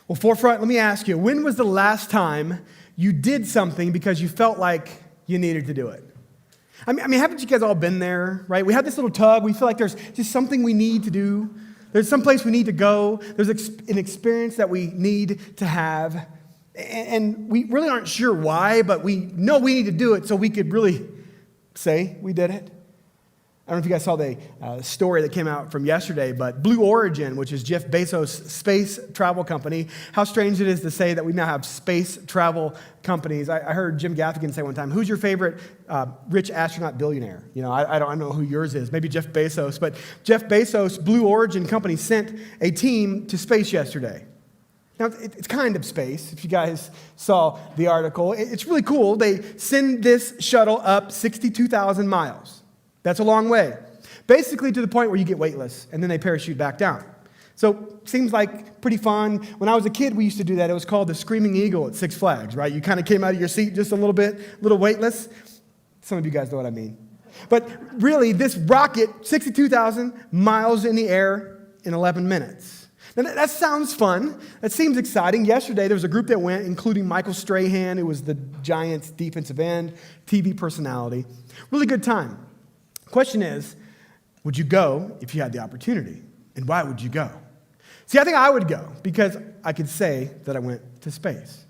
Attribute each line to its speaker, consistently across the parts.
Speaker 1: Well, forefront, let me ask you, when was the last time you did something because you felt like you needed to do it? I mean, haven't you guys all been there, right? We have this little tug. We feel like there's just something we need to do. There's some place we need to go. There's an experience that we need to have. And we really aren't sure why, but we know we need to do it so we could really say we did it. I don't know if you guys saw the story that came out from yesterday, but Blue Origin, which is Jeff Bezos' space travel company, how strange it is to say that we now have space travel companies. I heard Jim Gaffigan say one time, who's your favorite rich astronaut billionaire? You know, I don't know who yours is, maybe Jeff Bezos, but Jeff Bezos' Blue Origin company sent a team to space yesterday. Now, it's kind of space, if you guys saw the article. It's really cool. They send this shuttle up 62,000 miles. That's a long way. Basically to the point where you get weightless, and then they parachute back down. So, seems like pretty fun. When I was a kid, we used to do that. It was called the Screaming Eagle at Six Flags, right? You kind of came out of your seat just a little bit, a little weightless. Some of you guys know what I mean. But really, this rocket, 62,000 miles in the air in 11 minutes. Now, that sounds fun. That seems exciting. Yesterday, there was a group that went, including Michael Strahan, who was the Giants' defensive end, TV personality. Really good time. Question is, would you go if you had the opportunity? And why would you go? See, I think I would go because I could say that I went to space.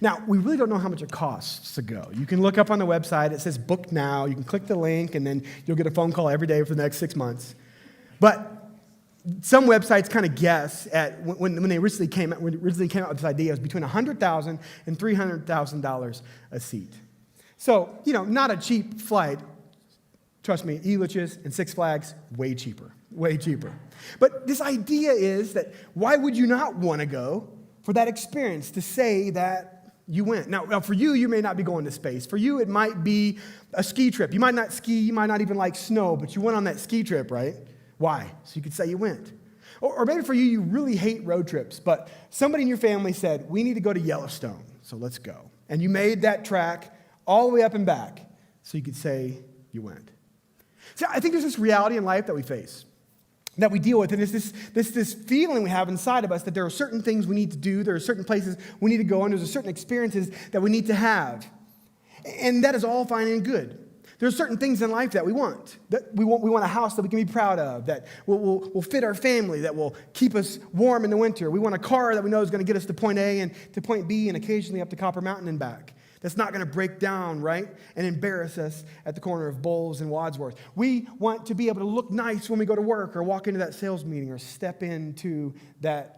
Speaker 1: Now, we really don't know how much it costs to go. You can look up on the website. It says book now. You can click the link, and then you'll get a phone call every day for the next 6 months. But some websites kind of guess at when they originally came out with this idea, it was between $100,000 and $300,000 a seat. So, not a cheap flight. Trust me, Elitch's and Six Flags, way cheaper. But this idea is that why would you not want to go for that experience to say that you went? Now, for you may not be going to space. For you, it might be a ski trip. You might not ski, you might not even like snow, but you went on that ski trip, right? Why? So you could say you went. Or maybe for you really hate road trips, but somebody in your family said, we need to go to Yellowstone, so let's go. And you made that track all the way up and back, so you could say you went. See, I think there's this reality in life that we face, that we deal with, and it's this feeling we have inside of us that there are certain things we need to do, there are certain places we need to go, and there's certain experiences that we need to have. And that is all fine and good. There are certain things in life that we want. We want a house that we can be proud of, that will fit our family, that will keep us warm in the winter. We want a car that we know is going to get us to point A and to point B and occasionally up to Copper Mountain and back. That's not going to break down, right, and embarrass us at the corner of Bowles and Wadsworth. We want to be able to look nice when we go to work or walk into that sales meeting or step into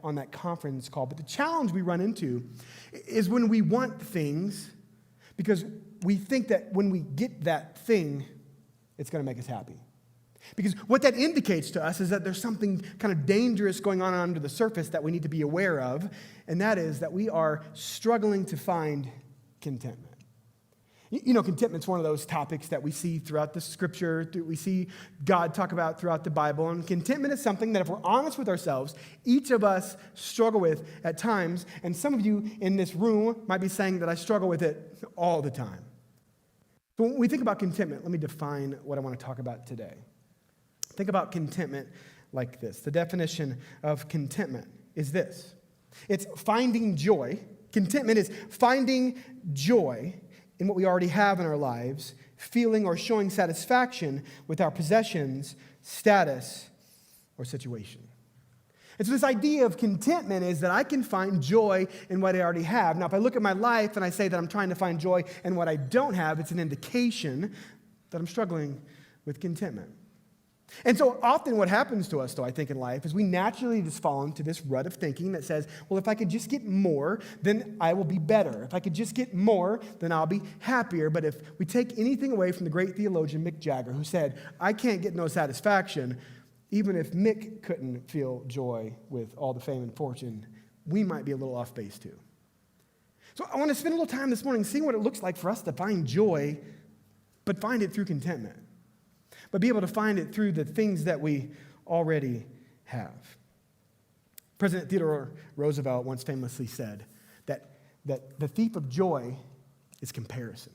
Speaker 1: on that conference call. But the challenge we run into is when we want things because we think that when we get that thing, it's going to make us happy. Because what that indicates to us is that there's something kind of dangerous going on under the surface that we need to be aware of, and that is that we are struggling to find contentment. Contentment's one of those topics that we see throughout the scripture, we see God talk about throughout the Bible, and contentment is something that if we're honest with ourselves, each of us struggle with at times, and some of you in this room might be saying that I struggle with it all the time. So when we think about contentment, let me define what I want to talk about today. Think about contentment like this. The definition of contentment is this. It's finding joy. Contentment is finding joy in what we already have in our lives, feeling or showing satisfaction with our possessions, status, or situation. And so this idea of contentment is that I can find joy in what I already have. Now, if I look at my life and I say that I'm trying to find joy in what I don't have, it's an indication that I'm struggling with contentment. And so often what happens to us, though, I think in life, is we naturally just fall into this rut of thinking that says, well, if I could just get more, then I will be better. If I could just get more, then I'll be happier. But if we take anything away from the great theologian Mick Jagger, who said, I can't get no satisfaction, even if Mick couldn't feel joy with all the fame and fortune, we might be a little off base too. So I want to spend a little time this morning seeing what it looks like for us to find joy, but find it through contentment. But be able to find it through the things that we already have. President Theodore Roosevelt once famously said that the thief of joy is comparison.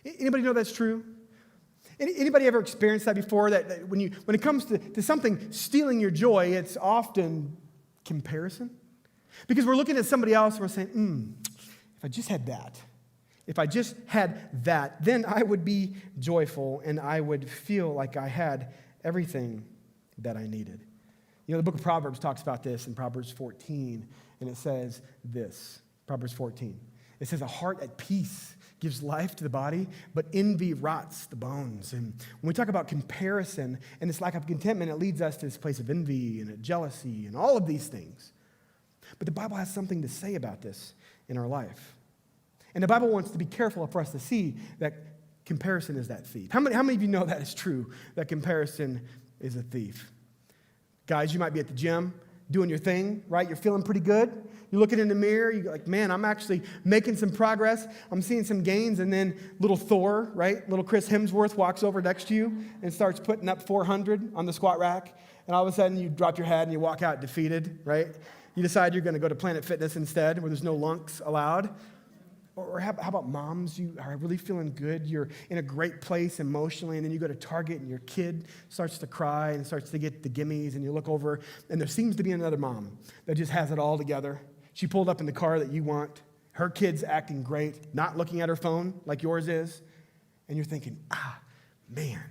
Speaker 1: Anybody know that's true? Anybody ever experienced that before? That when it comes to something stealing your joy, it's often comparison. Because we're looking at somebody else and we're saying, if I just had that, if I just had that, then I would be joyful and I would feel like I had everything that I needed. You know, the book of Proverbs talks about this in Proverbs 14, and it says this, Proverbs 14. It says, a heart at peace gives life to the body, but envy rots the bones. And when we talk about comparison and this lack of contentment, it leads us to this place of envy and jealousy and all of these things. But the Bible has something to say about this in our life. And the Bible wants to be careful for us to see that comparison is that thief. How many of you know that is true, that comparison is a thief? Guys, you might be at the gym doing your thing, right? You're feeling pretty good. You're looking in the mirror. You're like, man, I'm actually making some progress. I'm seeing some gains. And then little Thor, right? Little Chris Hemsworth walks over next to you and starts putting up 400 on the squat rack. And all of a sudden, you drop your head and you walk out defeated, right? You decide you're going to go to Planet Fitness instead, where there's no lunks allowed. Or how about moms? You are really feeling good. You're in a great place emotionally, and then you go to Target, and your kid starts to cry and starts to get the gimmies, and you look over, and there seems to be another mom that just has it all together. She pulled up in the car that you want. Her kid's acting great, not looking at her phone like yours is. And you're thinking, man,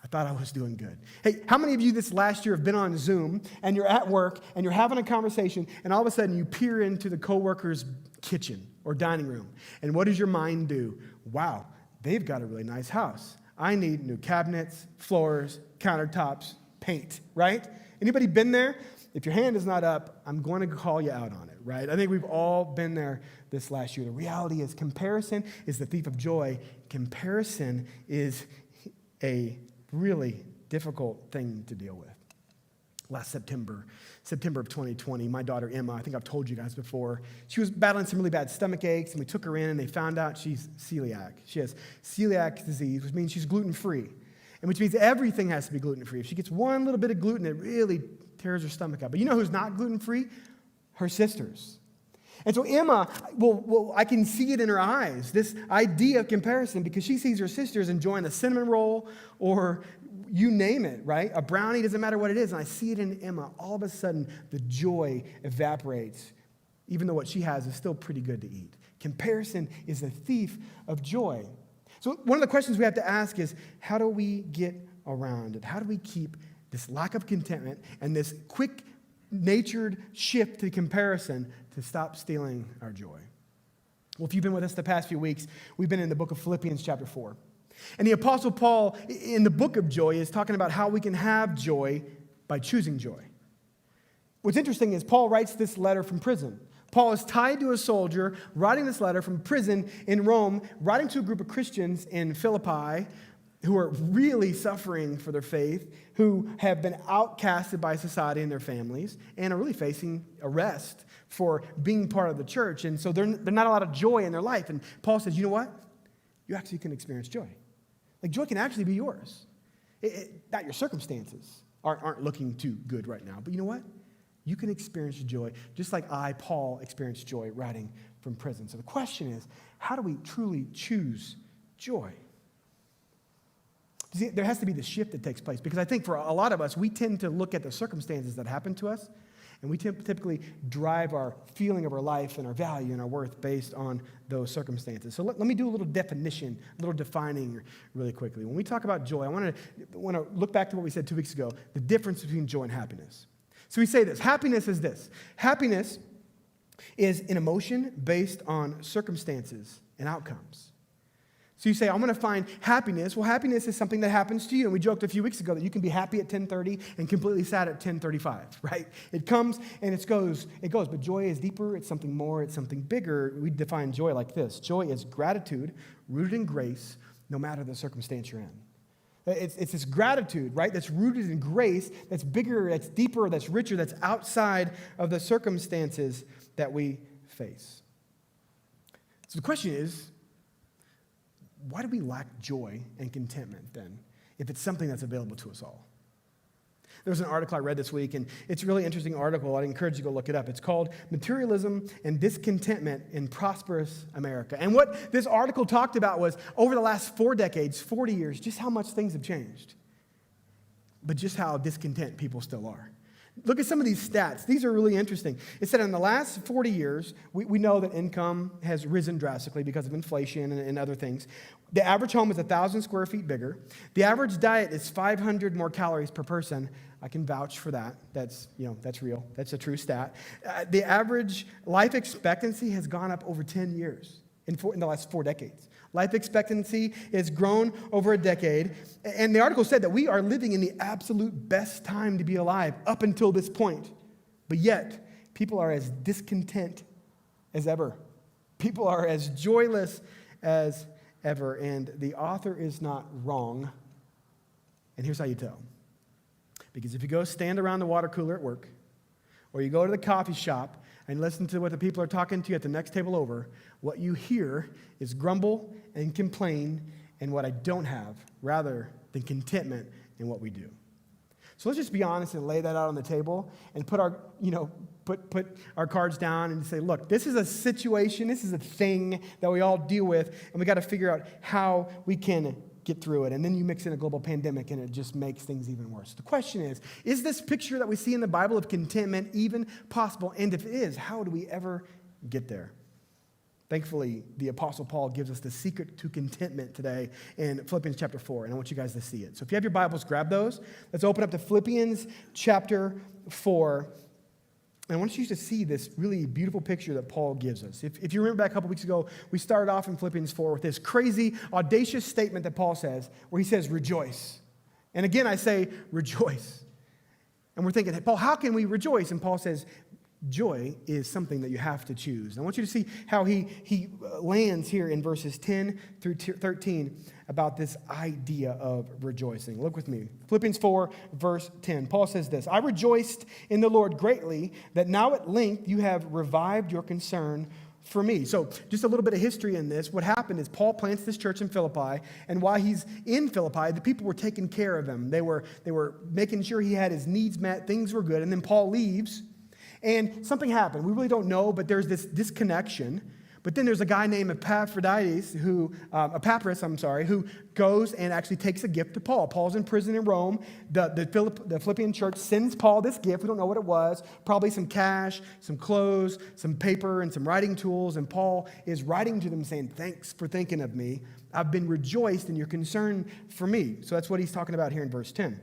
Speaker 1: I thought I was doing good. Hey, how many of you this last year have been on Zoom, and you're at work, and you're having a conversation, and all of a sudden you peer into the coworker's kitchen or dining room, and what does your mind do? Wow, they've got a really nice house. I need new cabinets, floors, countertops, paint, right? Anybody been there? If your hand is not up, I'm going to call you out on it, right? I think we've all been there this last year. The reality is comparison is the thief of joy. Comparison is a really difficult thing to deal with. Last September of 2020, my daughter Emma, I think I've told you guys before, she was battling some really bad stomach aches, and we took her in, and they found out she's celiac. She has celiac disease, which means she's gluten-free, and which means everything has to be gluten-free. If she gets one little bit of gluten, it really tears her stomach up. But you know who's not gluten-free? Her sisters. And so Emma, well, I can see it in her eyes, this idea of comparison, because she sees her sisters enjoying a cinnamon roll or you name it, right? A brownie, doesn't matter what it is. And I see it in Emma. All of a sudden, the joy evaporates, even though what she has is still pretty good to eat. Comparison is a thief of joy. So one of the questions we have to ask is, how do we get around it? How do we keep this lack of contentment and this quick-natured shift to comparison to stop stealing our joy? Well, if you've been with us the past few weeks, we've been in the book of Philippians chapter 4. And the Apostle Paul, in the book of joy, is talking about how we can have joy by choosing joy. What's interesting is Paul writes this letter from prison. Paul is tied to a soldier, writing this letter from prison in Rome, writing to a group of Christians in Philippi who are really suffering for their faith, who have been outcasted by society and their families, and are really facing arrest for being part of the church. And so there's not a lot of joy in their life. And Paul says, you know what? You actually can experience joy. Like, joy can actually be yours. Not your circumstances aren't looking too good right now. But you know what? You can experience joy just like Paul, experienced joy writing from prison. So the question is, how do we truly choose joy? See, there has to be the shift that takes place, because I think for a lot of us, we tend to look at the circumstances that happen to us, and we typically drive our feeling of our life and our value and our worth based on those circumstances. So let me do a little definition, a little defining really quickly. When we talk about joy, I want to look back to what we said 2 weeks ago, the difference between joy and happiness. So we say this. Happiness is this. Happiness is an emotion based on circumstances and outcomes. So you say, I'm going to find happiness. Well, happiness is something that happens to you. And we joked a few weeks ago that you can be happy at 10:30 and completely sad at 10:35, right? It comes and it goes. But joy is deeper. It's something more. It's something bigger. We define joy like this. Joy is gratitude rooted in grace, no matter the circumstance you're in. It's this gratitude, right, that's rooted in grace, that's bigger, that's deeper, that's richer, that's outside of the circumstances that we face. So the question is, why do we lack joy and contentment then, if it's something that's available to us all? There was an article I read this week, and it's a really interesting article. I'd encourage you to go look it up. It's called Materialism and Discontentment in Prosperous America. And what this article talked about was, over the last 4 decades, 40 years, just how much things have changed, but just how discontent people still are. Look at some of these stats. These are really interesting. It said in the last 40 years, we know that income has risen drastically because of inflation and other things. The average home is 1,000 square feet bigger. The average diet is 500 more calories per person. I can vouch for that. That's real. That's a true stat. The average life expectancy has gone up over 10 years in the last 4 decades. Life expectancy has grown over a decade. And the article said that we are living in the absolute best time to be alive up until this point. But yet, people are as discontent as ever. People are as joyless as ever. And the author is not wrong. And here's how you tell. Because if you go stand around the water cooler at work, or you go to the coffee shop and listen to what the people are talking to you at the next table over, what you hear is grumble and complain and what I don't have, rather than contentment in what we do. So let's just be honest and lay that out on the table and put our cards down and say, look, this is a situation, this is a thing that we all deal with, and we got to figure out how we can get through it. And then you mix in a global pandemic and it just makes things even worse. The question is this picture that we see in the Bible of contentment even possible? And if it is, how do we ever get there? Thankfully, the Apostle Paul gives us the secret to contentment today in Philippians chapter 4, and I want you guys to see it. So if you have your Bibles, grab those. Let's open up to Philippians chapter 4. And I want you to see this really beautiful picture that Paul gives us. If you remember back a couple weeks ago, we started off in Philippians 4 with this crazy, audacious statement that Paul says, where he says, rejoice. And again, I say, rejoice. And we're thinking, hey, Paul, how can we rejoice? And Paul says, joy is something that you have to choose. And I want you to see how he lands here in verses 10 through 13 about this idea of rejoicing. Look with me. Philippians 4, verse 10. Paul says this, I rejoiced in the Lord greatly that now at length you have revived your concern for me. So just a little bit of history in this. What happened is Paul plants this church in Philippi, and while he's in Philippi, the people were taking care of him. They were making sure he had his needs met, things were good, and then Paul leaves. And something happened. We really don't know, but there's this disconnection. But then there's a guy named Epaphras, who goes and actually takes a gift to Paul. Paul's in prison in Rome. The Philippian church sends Paul this gift. We don't know what it was. Probably some cash, some clothes, some paper, and some writing tools. And Paul is writing to them saying, thanks for thinking of me. I've been rejoiced in your concern for me. So that's what he's talking about here in verse 10.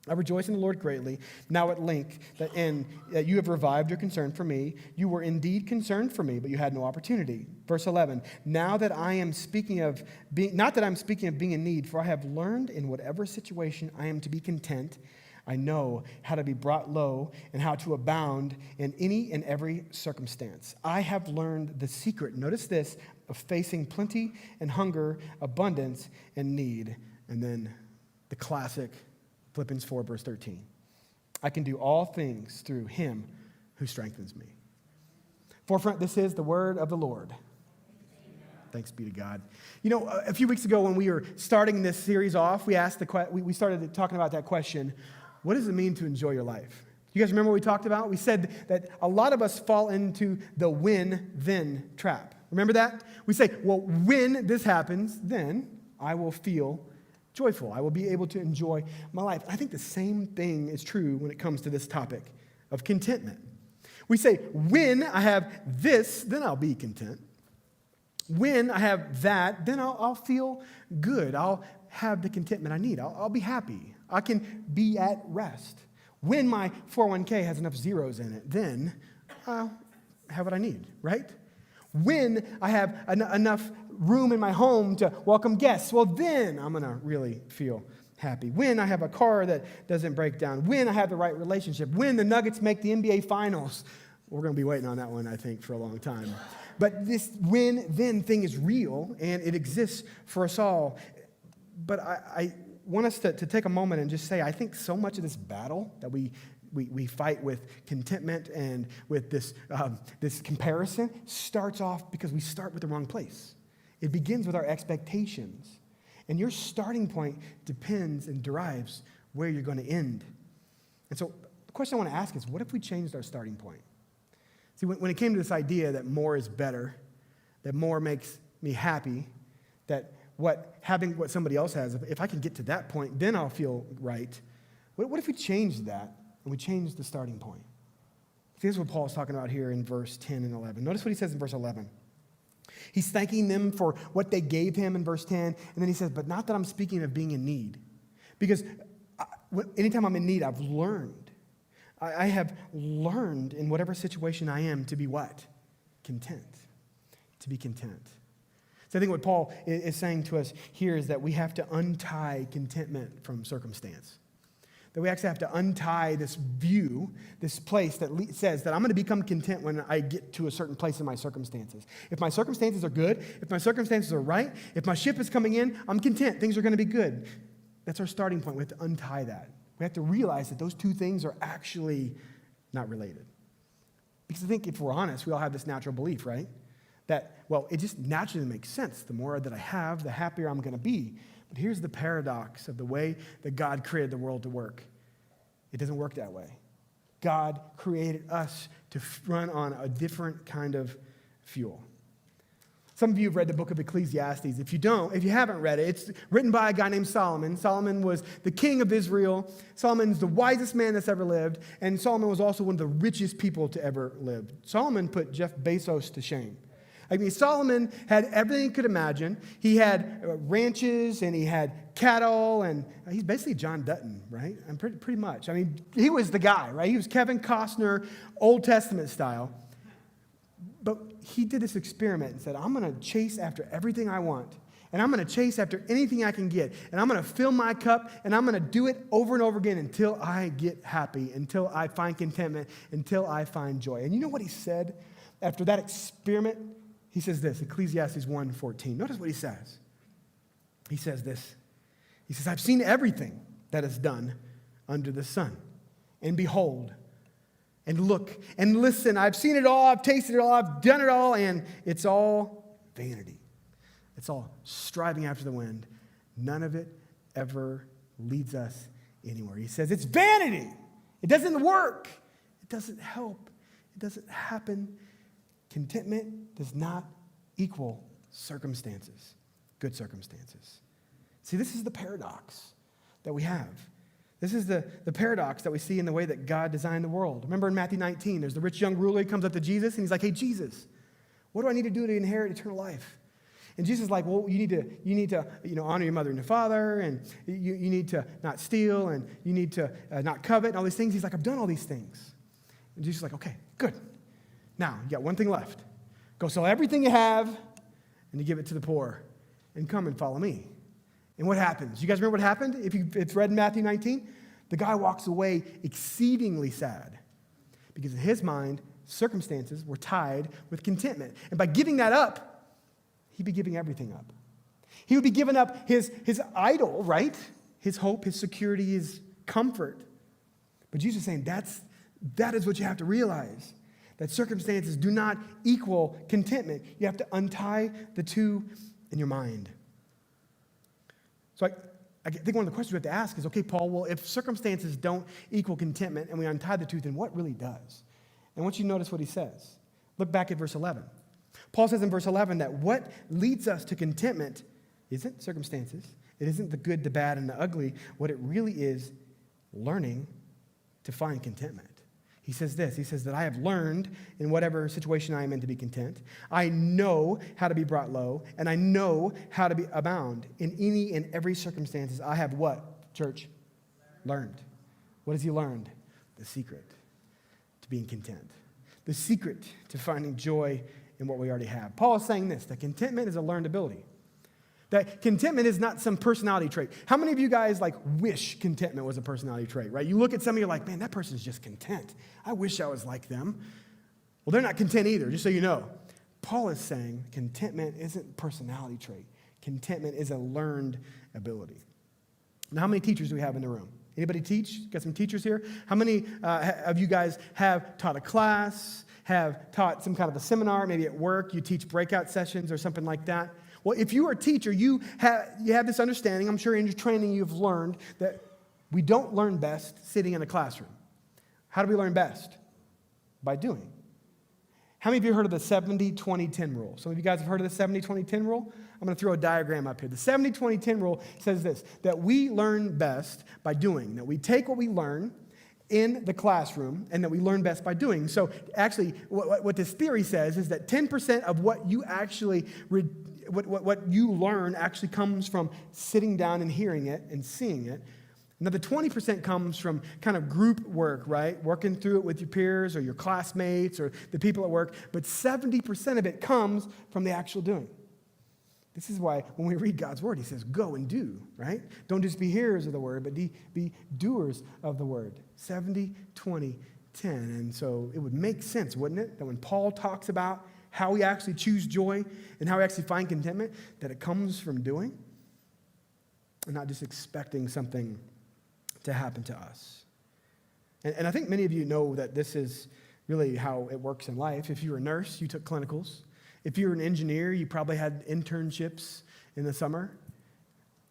Speaker 1: I rejoice in the Lord greatly, now at length, that you have revived your concern for me. You were indeed concerned for me, but you had no opportunity. Verse 11, not that I'm speaking of being in need, for I have learned in whatever situation I am to be content. I know how to be brought low and how to abound in any and every circumstance. I have learned the secret, notice this, of facing plenty and hunger, abundance and need. And then the classic Philippians 4, verse 13. I can do all things through him who strengthens me. Forefront, this is the word of the Lord. Thanks be to God. You know, a few weeks ago when we were starting this series off, we started talking about that question, what does it mean to enjoy your life? You guys remember what we talked about? We said that a lot of us fall into the when-then trap. Remember that? We say, well, when this happens, then I will feel joyful. I will be able to enjoy my life. I think the same thing is true when it comes to this topic of contentment. We say, when I have this, then I'll be content. When I have that, then I'll feel good. I'll have the contentment I need. I'll be happy. I can be at rest. When my 401k has enough zeros in it, then I'll have what I need, right? When I have enough room in my home to welcome guests, well, then I'm going to really feel happy. When I have a car that doesn't break down. When I have the right relationship. When the Nuggets make the NBA Finals. We're going to be waiting on that one, I think, for a long time. But this when-then thing is real, and it exists for us all. But I want us to take a moment and just say, I think so much of this battle that we fight with contentment and with this comparison starts off because we start with the wrong place. It begins with our expectations. And your starting point depends and derives where you're going to end. And so the question I want to ask is, what if we changed our starting point? See, when it came to this idea that more is better, that more makes me happy, that having what somebody else has, if I can get to that point, then I'll feel right. What if we changed that and we change the starting point. Here's what Paul's talking about here in verse 10 and 11. Notice what he says in verse 11. He's thanking them for what they gave him in verse 10, and then he says, but not that I'm speaking of being in need. Because anytime I'm in need, I've learned. I have learned in whatever situation I am to be what? Content. To be content. So I think what Paul is saying to us here is that we have to untie contentment from circumstance. That we actually have to untie this view, this place that says that I'm going to become content when I get to a certain place in my circumstances. If my circumstances are good, if my circumstances are right, if my ship is coming in, I'm content. Things are going to be good. That's our starting point. We have to untie that. We have to realize that those two things are actually not related. Because I think if we're honest, we all have this natural belief, right? That, well, it just naturally makes sense. The more that I have, the happier I'm going to be. But here's the paradox of the way that God created the world to work. It doesn't work that way. God created us to run on a different kind of fuel. Some of you have read the book of Ecclesiastes. If you haven't read it, it's written by a guy named Solomon. Solomon was the king of Israel. Solomon's the wisest man that's ever lived. And Solomon was also one of the richest people to ever live. Solomon put Jeff Bezos to shame. I mean, Solomon had everything he could imagine. He had ranches and he had cattle, and he's basically John Dutton, right? And pretty much. I mean, he was the guy, right? He was Kevin Costner, Old Testament style. But he did this experiment and said, I'm going to chase after everything I want, and I'm going to chase after anything I can get, and I'm going to fill my cup, and I'm going to do it over and over again until I get happy, until I find contentment, until I find joy. And you know what he said after that experiment? He says this, Ecclesiastes 1:14. Notice what he says. He says this. He says, I've seen everything that is done under the sun. And behold, and look, and listen. I've seen it all. I've tasted it all. I've done it all. And it's all vanity. It's all striving after the wind. None of it ever leads us anywhere. He says it's vanity. It doesn't work. It doesn't help. It doesn't happen. Contentment does not equal circumstances, good circumstances. See, this is the paradox that we have. This is the paradox that we see in the way that God designed the world. Remember in Matthew 19, there's the rich young ruler. He comes up to Jesus, and he's like, hey, Jesus, what do I need to do to inherit eternal life? And Jesus is like, well, you need to honor your mother and your father, and you need to not steal, and you need to not covet, and all these things. He's like, I've done all these things. And Jesus is like, okay, good. Now, you got one thing left. Go sell everything you have, and you give it to the poor, and come and follow me. And what happens? You guys remember what happened? If it's read in Matthew 19, the guy walks away exceedingly sad because in his mind, circumstances were tied with contentment. And by giving that up, he'd be giving everything up. He would be giving up his idol, right? His hope, his security, his comfort. But Jesus is saying that is what you have to realize. That circumstances do not equal contentment. You have to untie the two in your mind. So I think one of the questions we have to ask is, okay, Paul, well, if circumstances don't equal contentment and we untie the two, then what really does? And I want you to notice what he says. Look back at verse 11. Paul says in verse 11 that what leads us to contentment isn't circumstances. It isn't the good, the bad, and the ugly. What it really is, learning to find contentment. He says this. He says that I have learned in whatever situation I am in to be content. I know how to be brought low, and I know how to be abound. In any and every circumstances, I have what, church? Learned. What has he learned? The secret to being content. The secret to finding joy in what we already have. Paul is saying this, that contentment is a learned ability. That contentment is not some personality trait. How many of you guys wish contentment was a personality trait, right? You look at somebody, you're like, man, that person's just content. I wish I was like them. Well, they're not content either, just so you know. Paul is saying contentment isn't a personality trait. Contentment is a learned ability. Now, how many teachers do we have in the room? Anybody teach? Got some teachers here? How many of you guys have taught a class, have taught some kind of a seminar, maybe at work, you teach breakout sessions or something like that? Well, if you are a teacher, you have this understanding, I'm sure in your training you've learned that we don't learn best sitting in a classroom. How do we learn best? By doing. How many of you heard of the 70-20-10 rule? Some of you guys have heard of the 70-20-10 rule? I'm going to throw a diagram up here. The 70-20-10 rule says this, that we learn best by doing, that we take what we learn in the classroom and that we learn best by doing. So actually, what this theory says is that 10% of what you actually, what you learn actually comes from sitting down and hearing it and seeing it. Another 20% comes from kind of group work, right? Working through it with your peers or your classmates or the people at work. But 70% of it comes from the actual doing. This is why when we read God's word, he says, go and do, right? Don't just be hearers of the word, but be doers of the word. 70, 20, 10. And so it would make sense, wouldn't it, that when Paul talks about how we actually choose joy and how we actually find contentment, that it comes from doing and not just expecting something to happen to us. And I think many of you know that this is really how it works in life. If you were a nurse, you took clinicals. If you were an engineer, you probably had internships in the summer.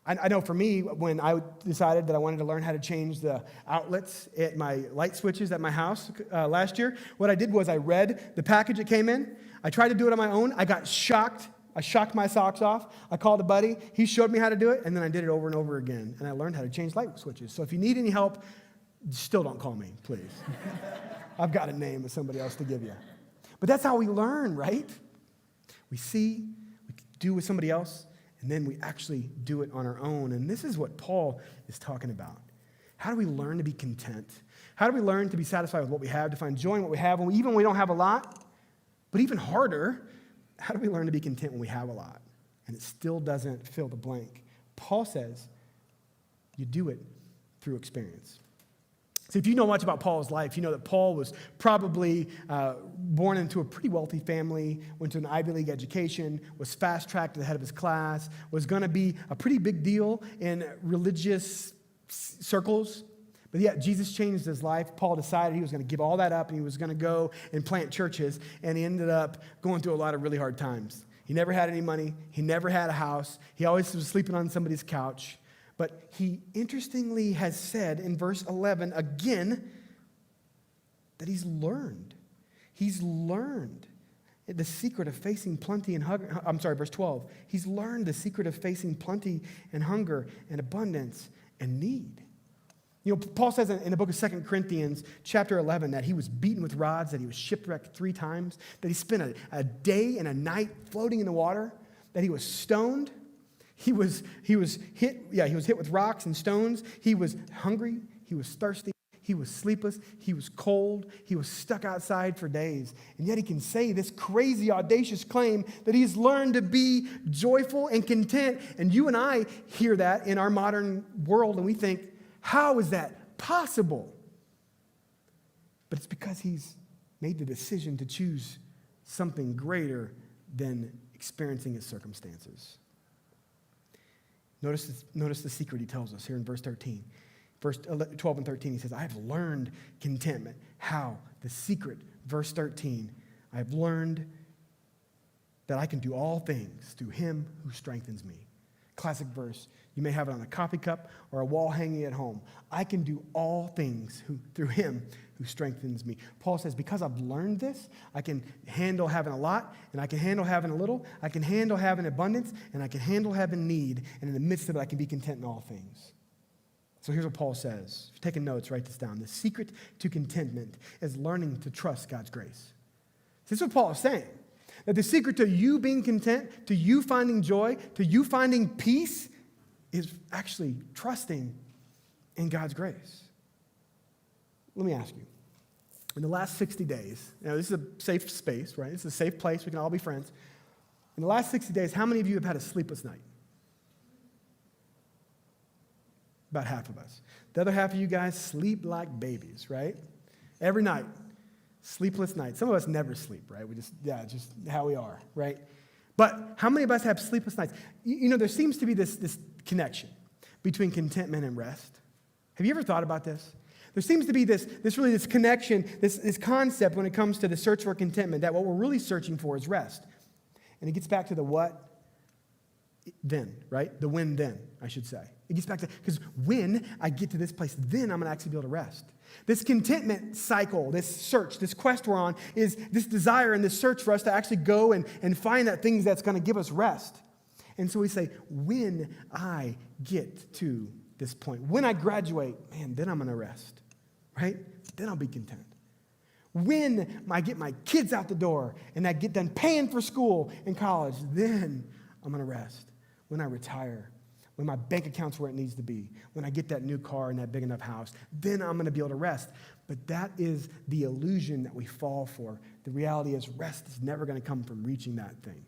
Speaker 1: I know for me, when I decided that I wanted to learn how to change the outlets at my light switches at my house last year, what I did was I read the package that came in. I tried to do it on my own. I got shocked. I shocked my socks off. I called a buddy. He showed me how to do it, and then I did it over and over again. And I learned how to change light switches. So if you need any help, still don't call me, please. I've got a name of somebody else to give you. But that's how we learn, right? We see, we do with somebody else, and then we actually do it on our own. And this is what Paul is talking about. How do we learn to be content? How do we learn to be satisfied with what we have, to find joy in what we have, even when we don't have a lot? But even harder, how do we learn to be content when we have a lot and it still doesn't fill the blank? Paul says you do it through experience. So if you know much about Paul's life, you know that Paul was probably born into a pretty wealthy family, went to an Ivy League education, was fast-tracked to the head of his class, was going to be a pretty big deal in religious circles. But yet, Jesus changed his life. Paul decided he was going to give all that up and he was going to go and plant churches. And he ended up going through a lot of really hard times. He never had any money. He never had a house. He always was sleeping on somebody's couch. But he interestingly has said in verse 11 again that he's learned. He's learned the secret of facing plenty and hunger. Verse 12. He's learned the secret of facing plenty and hunger and abundance and need. You know, Paul says in the book of 2 Corinthians, chapter 11, that he was beaten with rods, that he was shipwrecked 3 times, that he spent a day and a night floating in the water, that he was stoned. He was hit with rocks and stones. He was hungry. He was thirsty. He was sleepless. He was cold. He was stuck outside for days. And yet he can say this crazy, audacious claim that he's learned to be joyful and content. And you and I hear that in our modern world, and we think, how is that possible? But it's because he's made the decision to choose something greater than experiencing his circumstances. Notice the secret he tells us here in verse 13. Verse 12 and 13, he says, I have learned contentment. How? The secret, verse 13, I have learned that I can do all things through him who strengthens me. Classic verse. You may have it on a coffee cup or a wall hanging at home. I can do all things through him who strengthens me. Paul says, because I've learned this, I can handle having a lot, and I can handle having a little. I can handle having abundance, and I can handle having need. And in the midst of it, I can be content in all things. So here's what Paul says. If you're taking notes, write this down. The secret to contentment is learning to trust God's grace. This is what Paul is saying. That the secret to you being content, to you finding joy, to you finding peace, is actually trusting in God's grace. Let me ask you, in the last 60 days, now this is a safe space, right? It's a safe place. We can all be friends. In the last 60 days, how many of you have had a sleepless night? About half of us. The other half of you guys sleep like babies, right? Every night. Sleepless night. Some of us never sleep, right? Just how we are, right? But how many of us have sleepless nights? You know, there seems to be this connection between contentment and rest. Have you ever thought about this? There seems to be this connection, this concept when it comes to the search for contentment, that what we're really searching for is rest. And it gets back to the what then, right? The when then, I should say. It gets back to, because when I get to this place, then I'm going to actually be able to rest. This contentment cycle, this search, this quest we're on, is this desire and this search for us to actually go and find that thing that's going to give us rest. And so we say, when I get to this point, when I graduate, man, then I'm going to rest. right? Then I'll be content. When I get my kids out the door and I get done paying for school and college, then I'm going to rest. When I retire, when my bank account's where it needs to be, when I get that new car and that big enough house, then I'm going to be able to rest. But that is the illusion that we fall for. The reality is rest is never going to come from reaching that thing.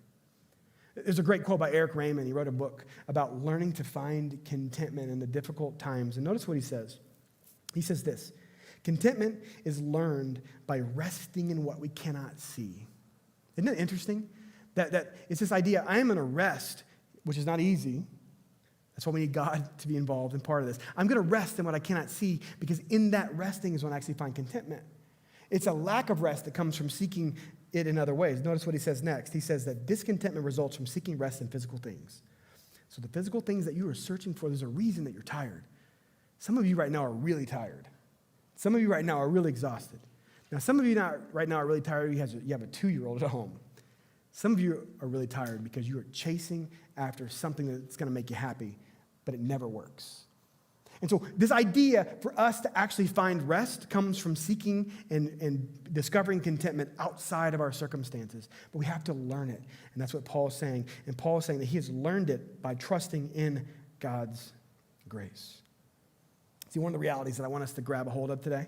Speaker 1: There's a great quote by Eric Raymond. He wrote a book about learning to find contentment in the difficult times. And notice what he says. He says this: contentment is learned by resting in what we cannot see. Isn't it interesting? That it's this idea, I am going to rest, which is not easy. That's why we need God to be involved in part of this. I'm going to rest in what I cannot see, because in that resting is when I actually find contentment. It's a lack of rest that comes from seeking it in other ways. Notice what he says next. He says that discontentment results from seeking rest in physical things. So the physical things that you are searching for, there's a reason that you're tired. Some of you right now are really tired. Some of you right now are really exhausted. Now, some of you right now are really tired. You have a 2-year-old at home. Some of you are really tired because you are chasing after something that's going to make you happy, but it never works. And so this idea for us to actually find rest comes from seeking and discovering contentment outside of our circumstances. But we have to learn it. And that's what Paul is saying. And Paul is saying that he has learned it by trusting in God's grace. See, one of the realities that I want us to grab a hold of today,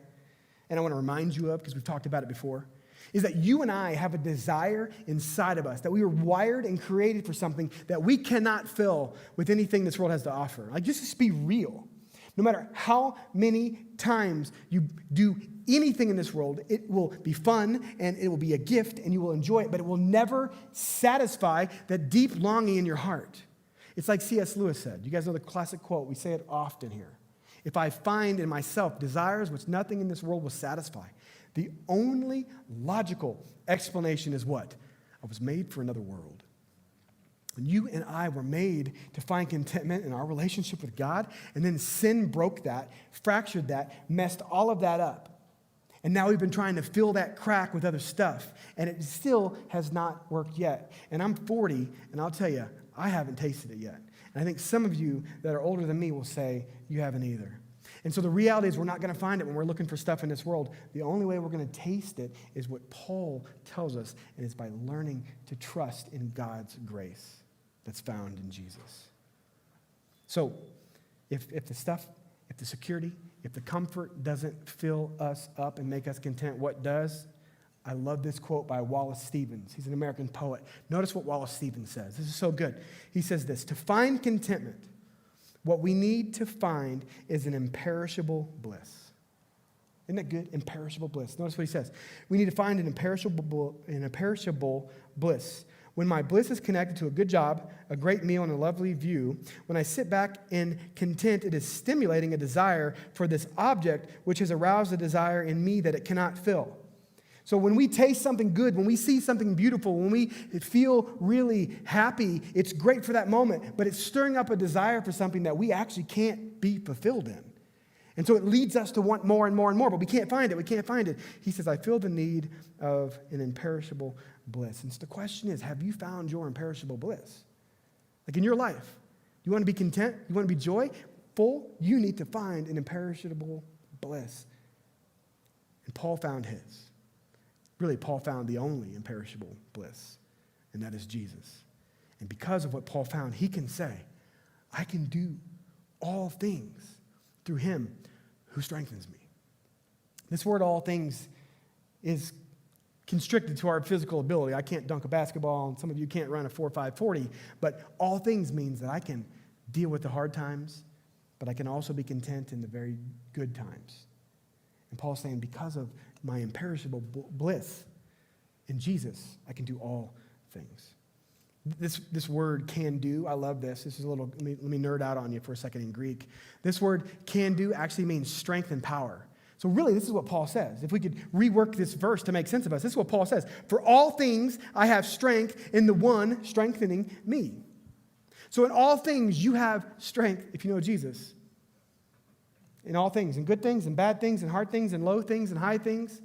Speaker 1: and I want to remind you of because we've talked about it before, is that you and I have a desire inside of us, that we were wired and created for something that we cannot fill with anything this world has to offer. Like, just be real. No matter how many times you do anything in this world, it will be fun and it will be a gift and you will enjoy it, but it will never satisfy that deep longing in your heart. It's like C.S. Lewis said. You guys know the classic quote. We say it often here. If I find in myself desires which nothing in this world will satisfy, the only logical explanation is what? I was made for another world. When you and I were made to find contentment in our relationship with God, and then sin broke that, fractured that, messed all of that up. And now we've been trying to fill that crack with other stuff, and it still has not worked yet. And I'm 40, and I'll tell you, I haven't tasted it yet. And I think some of you that are older than me will say, you haven't either. And so the reality is we're not going to find it when we're looking for stuff in this world. The only way we're going to taste it is what Paul tells us, and it's by learning to trust in God's grace that's found in Jesus. So if the security, if the comfort doesn't fill us up and make us content, what does? I love this quote by Wallace Stevens. He's an American poet. Notice what Wallace Stevens says. This is so good. He says this: to find contentment, what we need to find is an imperishable bliss. Isn't that good? Imperishable bliss. Notice what he says. We need to find an imperishable bliss. When my bliss is connected to a good job, a great meal, and a lovely view, when I sit back in content, it is stimulating a desire for this object, which has aroused a desire in me that it cannot fill. So when we taste something good, when we see something beautiful, when we feel really happy, it's great for that moment, but it's stirring up a desire for something that we actually can't be fulfilled in. And so it leads us to want more and more and more, but we can't find it. We can't find it. He says, I feel the need of an imperishable bliss. And so the question is, have you found your imperishable bliss? Like in your life, you want to be content? You want to be joyful? You need to find an imperishable bliss. And Paul found his. Really, Paul found the only imperishable bliss, and that is Jesus. And because of what Paul found, he can say, I can do all things through him who strengthens me. This word, all things, is constricted to our physical ability. I can't dunk a basketball, and some of you can't run a 4.5 40, but all things means that I can deal with the hard times, but I can also be content in the very good times. And Paul's saying, because of my imperishable bliss in Jesus, I can do all things. This word can do, I love this. This is a little, let me nerd out on you for a second in Greek. This word can do actually means strength and power. So really, this is what Paul says. If we could rework this verse to make sense of us, this is what Paul says. For all things, I have strength in the one strengthening me. So in all things, you have strength if you know Jesus. In all things, in good things, and bad things, and hard things, and low things, and high things,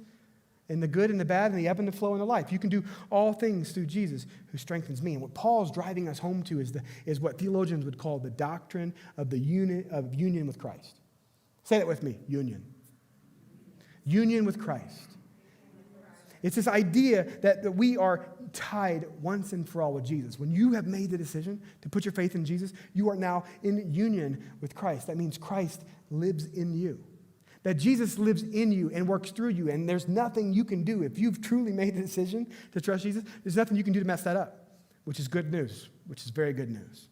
Speaker 1: in the good and the bad, and the ebb and the flow in the life. You can do all things through Jesus who strengthens me. And what Paul's driving us home to is what theologians would call the doctrine of the union with Christ. Say that with me, union. Union with Christ. It's this idea that we are tied once and for all with Jesus. When you have made the decision to put your faith in Jesus, you are now in union with Christ. That means Christ lives in you. That Jesus lives in you and works through you, and there's nothing you can do. If you've truly made the decision to trust Jesus, there's nothing you can do to mess that up, which is good news, which is very good news.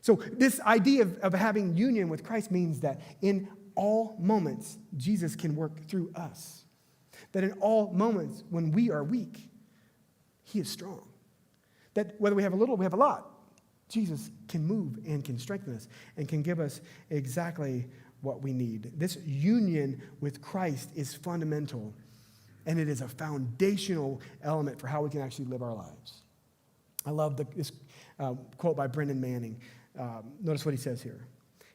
Speaker 1: So this idea of having union with Christ means that in all moments, Jesus can work through us. That in all moments when we are weak, he is strong. That whether we have a little, we have a lot, Jesus can move and can strengthen us and can give us exactly what we need. This union with Christ is fundamental, and it is a foundational element for how we can actually live our lives. I love this quote by Brendan Manning. Notice what he says here.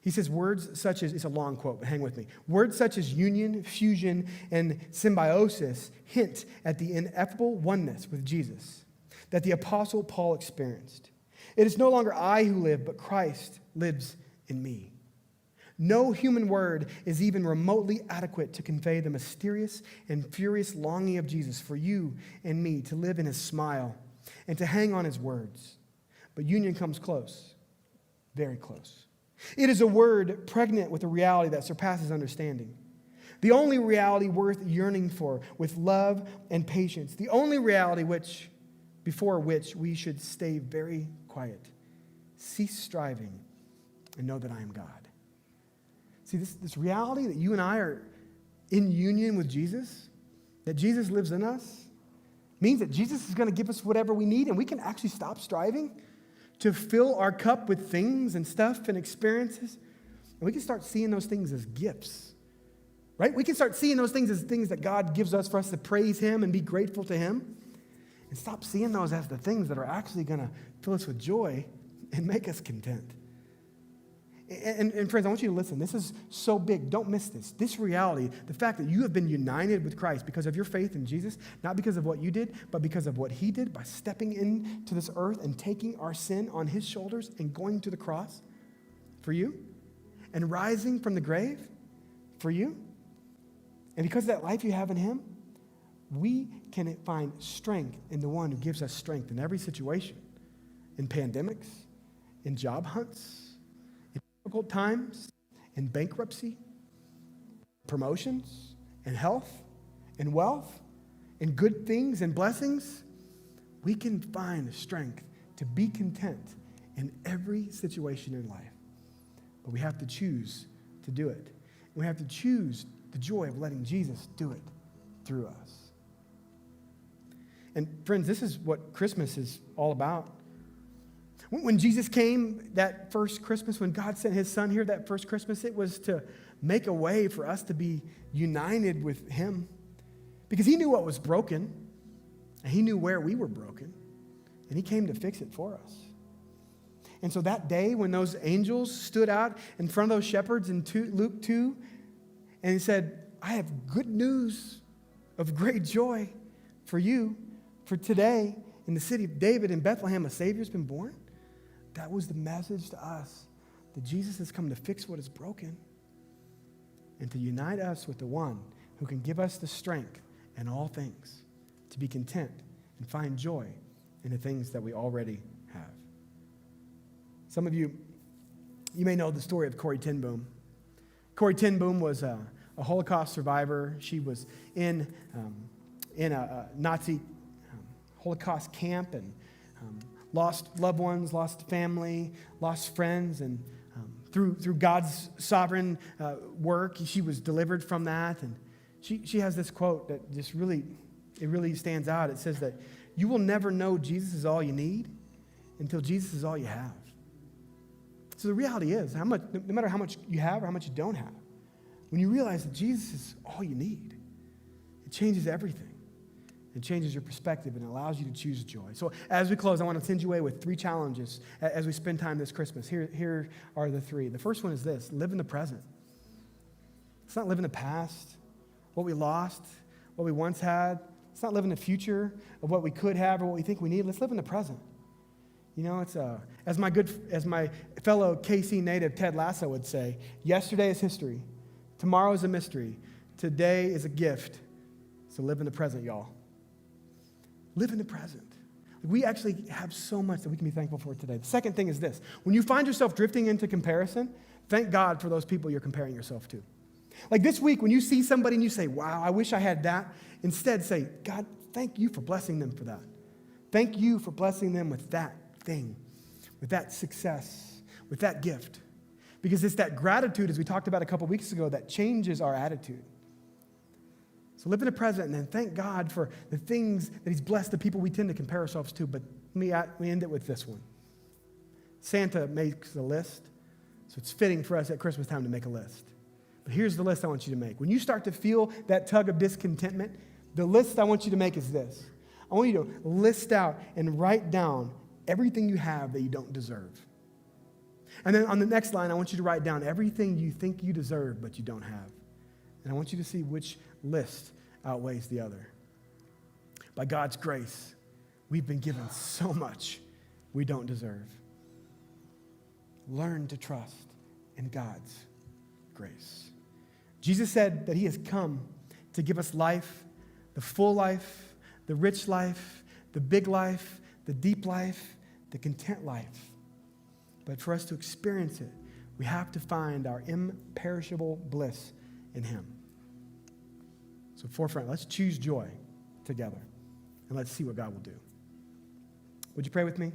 Speaker 1: He says words such as, it's a long quote, but hang with me. Words such as union, fusion, and symbiosis hint at the ineffable oneness with Jesus that the Apostle Paul experienced. It is no longer I who live, but Christ lives in me. No human word is even remotely adequate to convey the mysterious and furious longing of Jesus for you and me to live in his smile and to hang on his words. But union comes close, very close. It is a word pregnant with a reality that surpasses understanding. The only reality worth yearning for with love and patience. The only reality before which we should stay very quiet. Cease striving and know that I am God. See, this reality that you and I are in union with Jesus, that Jesus lives in us, means that Jesus is going to give us whatever we need, and we can actually stop striving to fill our cup with things and stuff and experiences. And we can start seeing those things as gifts, right? We can start seeing those things as things that God gives us for us to praise him and be grateful to him, and stop seeing those as the things that are actually going to fill us with joy and make us content. And friends, I want you to listen. This is so big. Don't miss this. This reality, the fact that you have been united with Christ because of your faith in Jesus, not because of what you did, but because of what he did by stepping into this earth and taking our sin on his shoulders and going to the cross for you and rising from the grave for you. And because of that life you have in him, we can find strength in the one who gives us strength in every situation, in pandemics, in job hunts, difficult times, in bankruptcy, promotions, and health, and wealth, and good things and blessings, we can find strength to be content in every situation in life. But we have to choose to do it. We have to choose the joy of letting Jesus do it through us. And friends, this is what Christmas is all about. When Jesus came that first Christmas, when God sent his son here that first Christmas, it was to make a way for us to be united with him. Because he knew what was broken, and he knew where we were broken, and he came to fix it for us. And so that day when those angels stood out in front of those shepherds in Luke 2, and he said, I have good news of great joy for you, for today in the city of David in Bethlehem, a Savior's been born. That was the message to us, that Jesus has come to fix what is broken and to unite us with the one who can give us the strength in all things to be content and find joy in the things that we already have. Some of you may know the story of Corrie ten Boom. Corrie ten Boom was a Holocaust survivor. She was in a Nazi Holocaust camp and lost loved ones, lost family, lost friends, and through God's sovereign work, she was delivered from that. And she has this quote that just really stands out. It says that you will never know Jesus is all you need until Jesus is all you have. So the reality is, no matter how much you have or how much you don't have, when you realize that Jesus is all you need, it changes everything. It changes your perspective and allows you to choose joy. So as we close, I want to send you away with 3 challenges as we spend time this Christmas. Here are the 3. The first one is this: live in the present. It's not live in the past, what we lost, what we once had. It's not live in the future of what we could have or what we think we need. Let's live in the present. You know, it's as my fellow KC native Ted Lasso would say, yesterday is history, tomorrow is a mystery, today is a gift. So live in the present, y'all. Live in the present. We actually have so much that we can be thankful for today. The second thing is this. When you find yourself drifting into comparison, thank God for those people you're comparing yourself to. Like this week, when you see somebody and you say, wow, I wish I had that, instead say, God, thank you for blessing them for that. Thank you for blessing them with that thing, with that success, with that gift. Because it's that gratitude, as we talked about a couple weeks ago, that changes our attitude. So live in the present and then thank God for the things that he's blessed the people we tend to compare ourselves to. But we end it with this one. Santa makes a list, so it's fitting for us at Christmas time to make a list. But here's the list I want you to make. When you start to feel that tug of discontentment, the list I want you to make is this. I want you to list out and write down everything you have that you don't deserve. And then on the next line, I want you to write down everything you think you deserve but you don't have. And I want you to see which list outweighs the other. By God's grace, we've been given so much we don't deserve. Learn to trust in God's grace. Jesus said that he has come to give us life, the full life, the rich life, the big life, the deep life, the content life. But for us to experience it, we have to find our imperishable bliss in him. So forefront, let's choose joy together, and let's see what God will do. Would you pray with me?